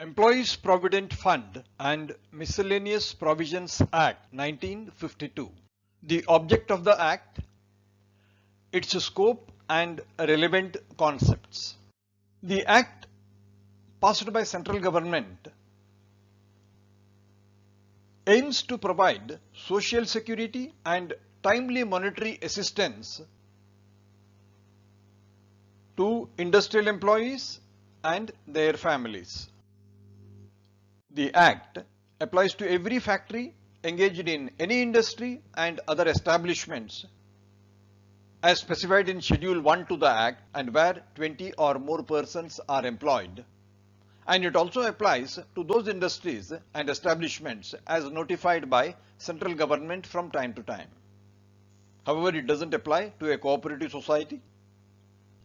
Employees Provident Fund and Miscellaneous Provisions Act 1952. The object of the Act, its scope and relevant concepts. The Act passed by central government aims to provide social security and timely monetary assistance to industrial employees and their families. The Act applies to every factory engaged in any industry and other establishments as specified in Schedule 1 to the Act and where 20 or more persons are employed. And it also applies to those industries and establishments as notified by central government from time to time. However, it doesn't apply to a cooperative society,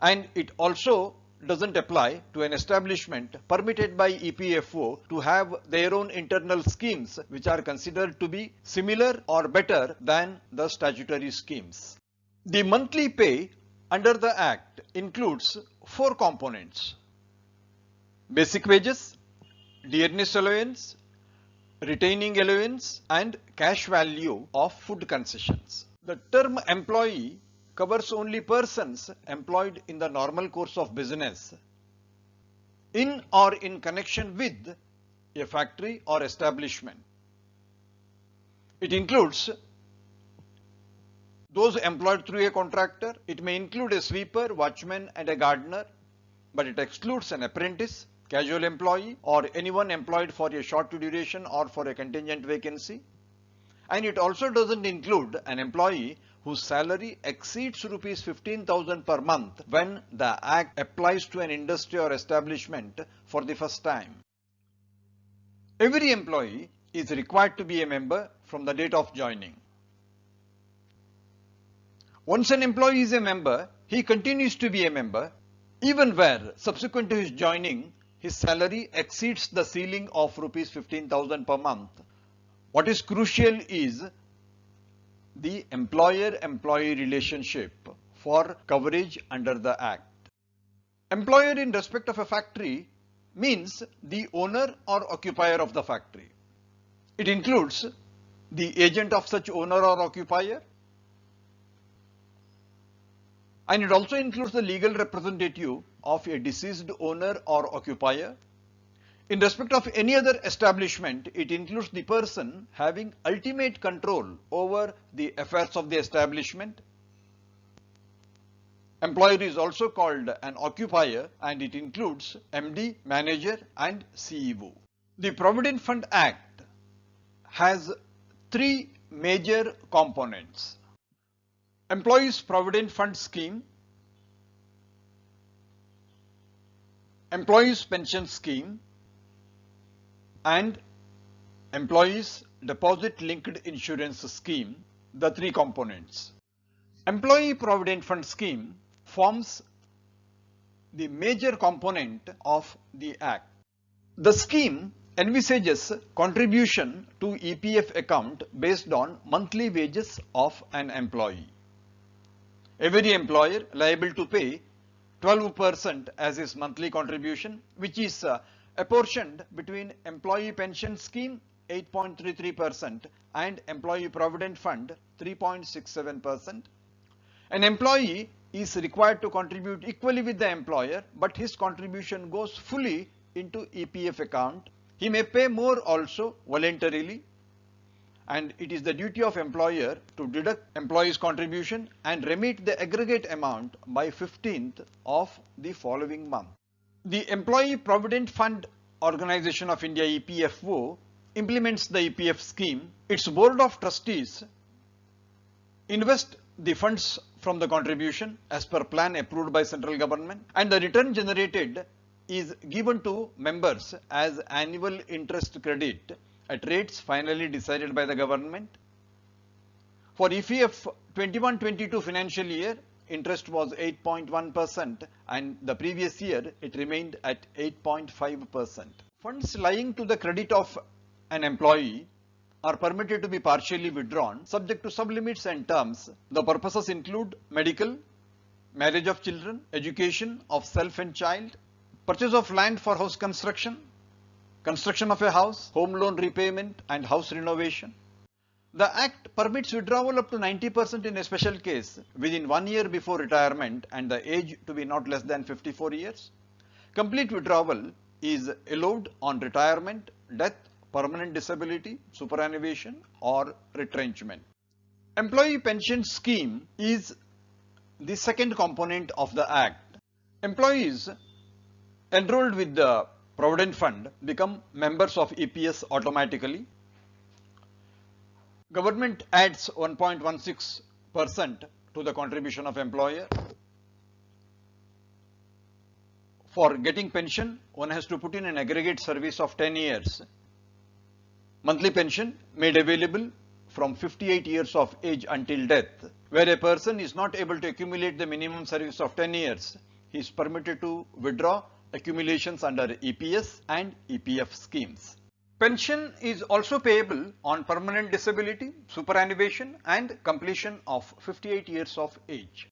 and it also doesn't apply to an establishment permitted by EPFO to have their own internal schemes which are considered to be similar or better than the statutory schemes. The monthly pay under the Act includes 4 components: basic wages, dearness allowance, retaining allowance, and cash value of food concessions. The term employee covers only persons employed in the normal course of business in or in connection with a factory or establishment. It includes those employed through a contractor. It may include a sweeper, watchman, and a gardener, but it excludes an apprentice, casual employee, or anyone employed for a short duration or for a contingent vacancy. And it also doesn't include an employee whose salary exceeds rupees 15,000 per month when the Act applies to an industry or establishment for the first time. Every employee is required to be a member from the date of joining. Once an employee is a member, he continues to be a member even where subsequent to his joining his salary exceeds the ceiling of rupees 15,000 per month. What is crucial is the employer-employee relationship for coverage under the Act. Employer in respect of a factory means the owner or occupier of the factory. It includes the agent of such owner or occupier, and it also includes the legal representative of a deceased owner or occupier. In respect of any other establishment, it includes the person having ultimate control over the affairs of the establishment. Employer is also called an occupier, and it includes MD, manager, and CEO. The Provident Fund Act has 3 major components: Employees Provident Fund Scheme, Employees Pension Scheme, and Employees Deposit Linked Insurance Scheme, the 3 components. Employee Provident Fund Scheme forms the major component of the Act. The scheme envisages contribution to EPF account based on monthly wages of an employee. Every employer liable to pay 12% as his monthly contribution, which is apportioned between Employee Pension Scheme 8.33% and Employee Provident Fund 3.67%. An employee is required to contribute equally with the employer, but his contribution goes fully into EPF account. He may pay more also voluntarily, and it is the duty of employer to deduct employee's contribution and remit the aggregate amount by 15th of the following month. The Employee Provident Fund Organization of India EPFO implements the EPF scheme. Its board of trustees invest the funds from the contribution as per plan approved by central government, and the return generated is given to members as annual interest credit at rates finally decided by the government. For EPF 21-22 financial year, interest was 8.1%, and the previous year it remained at 8.5%. Funds lying to the credit of an employee are permitted to be partially withdrawn subject to some limits and terms. The purposes include medical, marriage of children, education of self and child, purchase of land for house construction, construction of a house, home loan repayment and house renovation. The Act permits withdrawal up to 90% in a special case within 1 year before retirement and the age to be not less than 54 years. Complete withdrawal is allowed on retirement, death, permanent disability, superannuation or retrenchment. Employee pension scheme is the second component of the Act. Employees enrolled with the Provident Fund become members of EPS automatically. Government adds 1.16% to the contribution of employer. For getting pension, one has to put in an aggregate service of 10 years. Monthly pension made available from 58 years of age until death. Where a person is not able to accumulate the minimum service of 10 years, he is permitted to withdraw accumulations under EPS and EPF schemes. Pension is also payable on permanent disability, superannuation and completion of 58 years of age.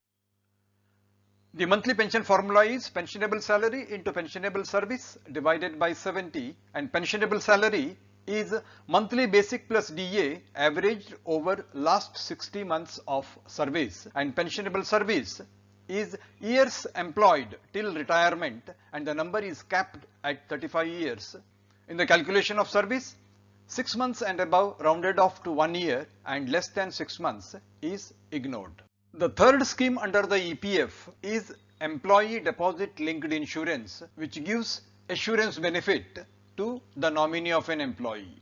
The monthly pension formula is pensionable salary into pensionable service divided by 70, and pensionable salary is monthly basic plus DA averaged over last 60 months of service, and pensionable service is years employed till retirement and the number is capped at 35 years. In the calculation of service, 6 months and above rounded off to 1 year and less than 6 months is ignored. The third scheme under the EPF is employee deposit linked insurance, which gives assurance benefit to the nominee of an employee.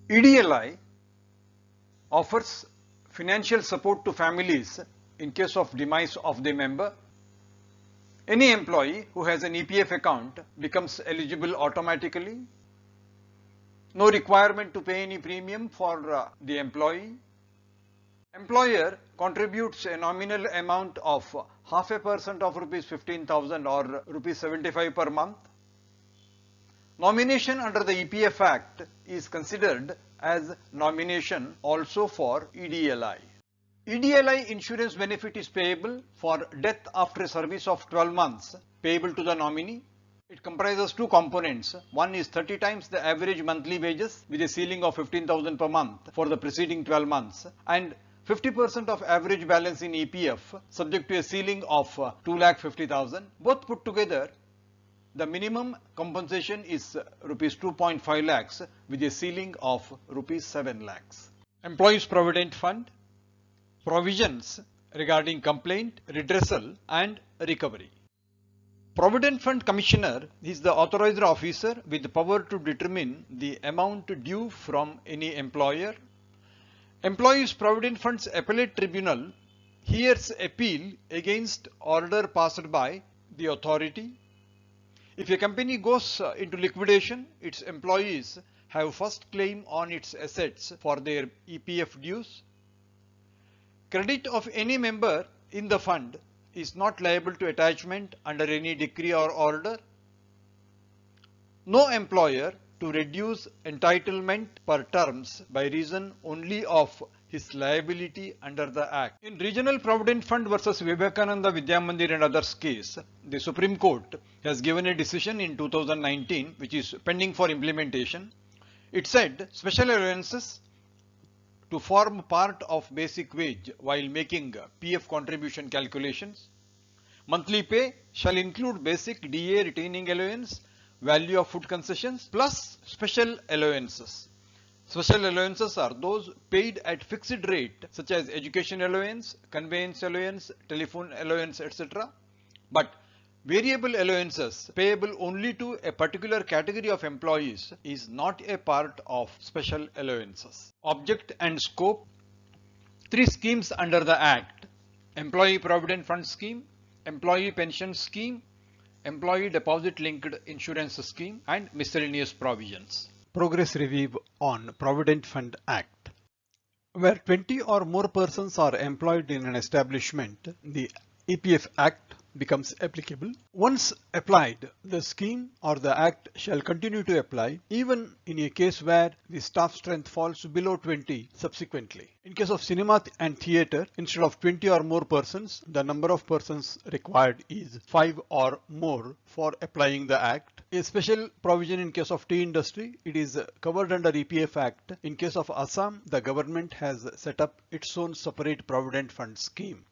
EDLI offers financial support to families in case of demise of the member. Any employee who has an EPF account becomes eligible automatically. No requirement to pay any premium for the employee. Employer contributes a nominal amount of 0.5% of rupees 15,000 or rupees 75 per month. Nomination under the EPF Act is considered as nomination also for EDLI. EDLI insurance benefit is payable for death after a service of 12 months, payable to the nominee. It comprises two components. One is 30 times the average monthly wages with a ceiling of 15,000 per month for the preceding 12 months, and 50% of average balance in EPF subject to a ceiling of 2,50,000. Both put together, the minimum compensation is rupees 2.5 lakhs with a ceiling of rupees 7 lakhs. Employees Provident Fund. Provisions regarding complaint, redressal and recovery. Provident Fund Commissioner is the authorized officer with the power to determine the amount due from any employer. Employees Provident Fund's Appellate Tribunal hears appeal against order passed by the authority. If a company goes into liquidation, its employees have first claim on its assets for their EPF dues. Credit of any member in the fund is not liable to attachment under any decree or order. No employer to reduce entitlement per terms by reason only of his liability under the Act. In Regional Provident Fund versus Vivekananda Vidya Mandir and others case, the Supreme Court has given a decision in 2019 which is pending for implementation. It said special allowances to form part of basic wage while making PF contribution calculations. Monthly pay shall include basic DA retaining allowance, value of food concessions plus special allowances. Special allowances are those paid at fixed rate such as education allowance, conveyance allowance, telephone allowance, etc. But variable allowances payable only to a particular category of employees is not a part of special allowances. Object and scope. 3 schemes under the Act: Employee Provident Fund Scheme, Employee Pension Scheme, Employee Deposit Linked Insurance Scheme and Miscellaneous Provisions. Progress review on Provident Fund Act. Where 20 or more persons are employed in an establishment, the EPF Act becomes applicable. Once applied, the scheme or the Act shall continue to apply even in a case where the staff strength falls below 20 subsequently. In case of cinema and theatre, instead of 20 or more persons, the number of persons required is 5 or more for applying the Act. A special provision in case of tea industry, it is covered under EPF Act. In case of Assam, the government has set up its own separate provident fund scheme.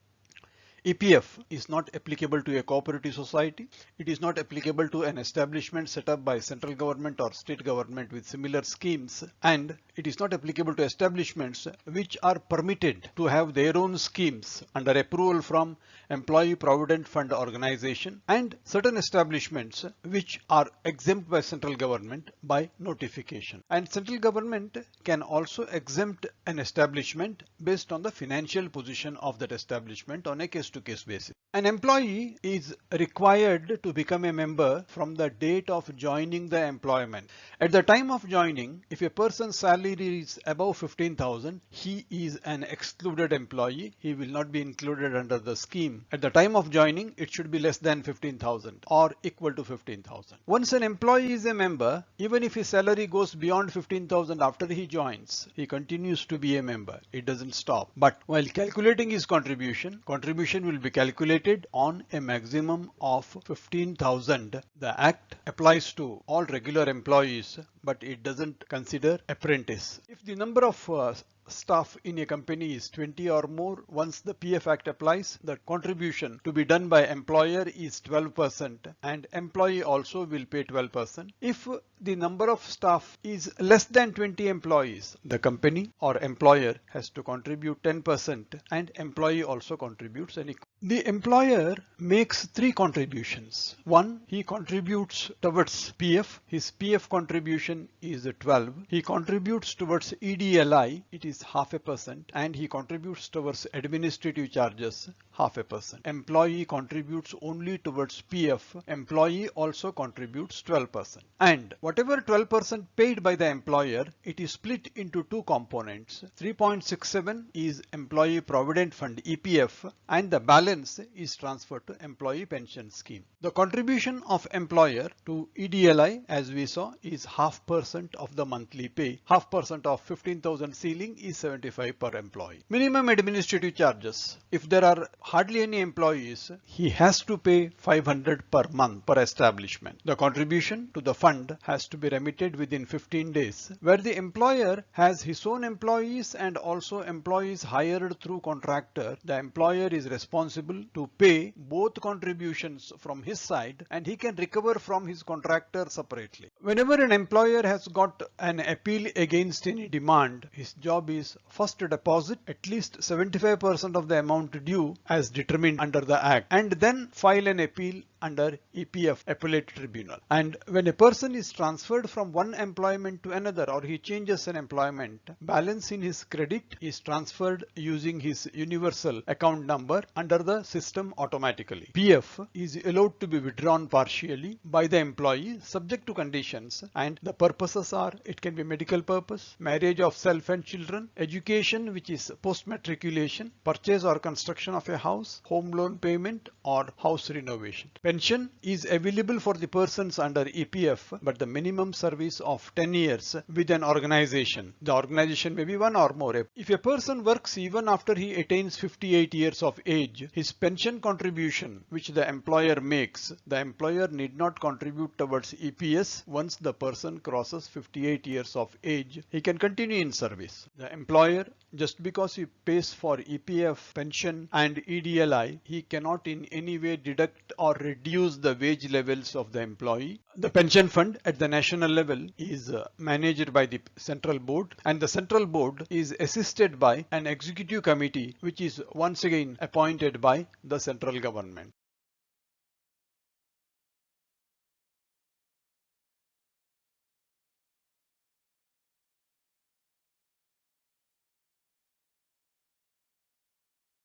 EPF is not applicable to a cooperative society. It is not applicable to an establishment set up by central government or state government with similar schemes, and it is not applicable to establishments which are permitted to have their own schemes under approval from Employee Provident Fund Organization, and certain establishments which are exempt by central government by notification. And central government can also exempt an establishment based on the financial position of that establishment on a case-to-case basis. An employee is required to become a member from the date of joining the employment. At the time of joining, if a person's salary is above 15,000, he is an excluded employee. He will not be included under the scheme. At the time of joining, it should be less than 15,000 or equal to 15,000. Once an employee is a member, even if his salary goes beyond 15,000 after he joins, he continues to be a member. It doesn't stop. But while calculating his contribution will be calculated on a maximum of 15,000. The Act applies to all regular employees, but it doesn't consider apprentice. If the number of staff in a company is 20 or more, once the PF Act applies, the contribution to be done by employer is 12% and employee also will pay 12%. If the number of staff is less than 20 employees, the company or employer has to contribute 10% and employee also contributes an equal. The employer makes three contributions. One, he contributes towards PF. His PF contribution is 12. He contributes towards EDLI. It is 0.5%, and he contributes towards administrative charges 0.5%. Employee contributes only towards PF. Employee also contributes 12%. And whatever 12% paid by the employer, it is split into two components. 3.67 is Employee Provident Fund EPF, and the balance is transferred to Employee Pension Scheme. The contribution of employer to EDLI, as we saw, is 0.5% of the monthly pay. 0.5% of 15,000 ceiling is 75 per employee. Minimum administrative charges. If there are hardly any employees, he has to pay 500 per month per establishment. The contribution to the fund has to be remitted within 15 days. Where the employer has his own employees and also employees hired through contractor, the employer is responsible to pay both contributions from his side, and he can recover from his contractor separately. Whenever an employer has got an appeal against any demand, his job is first to deposit at least 75% of the amount due as determined under the Act, and then file an appeal under EPF Appellate Tribunal. And when a person is transferred from one employment to another, or he changes an employment, balance in his credit is transferred using his universal account number under the system automatically. PF is allowed to be withdrawn partially by the employee subject to conditions, and the purposes are: it can be medical purpose, marriage of self and children, education which is post matriculation, purchase or construction of a house, home loan payment, or house renovation. Pension is available for the persons under EPF, but the minimum service of 10 years with an organization. The organization may be one or more. If a person works even after he attains 58 years of age, his pension contribution which the employer makes, the employer need not contribute towards EPS. Once the person crosses 58 years of age, he can continue in service. The employer, just because he pays for EPF, pension and EDLI, he cannot in any way deduct or reduce the wage levels of the employee. The pension fund at the national level is managed by the central board, and the central board is assisted by an executive committee which is once again appointed by the central government.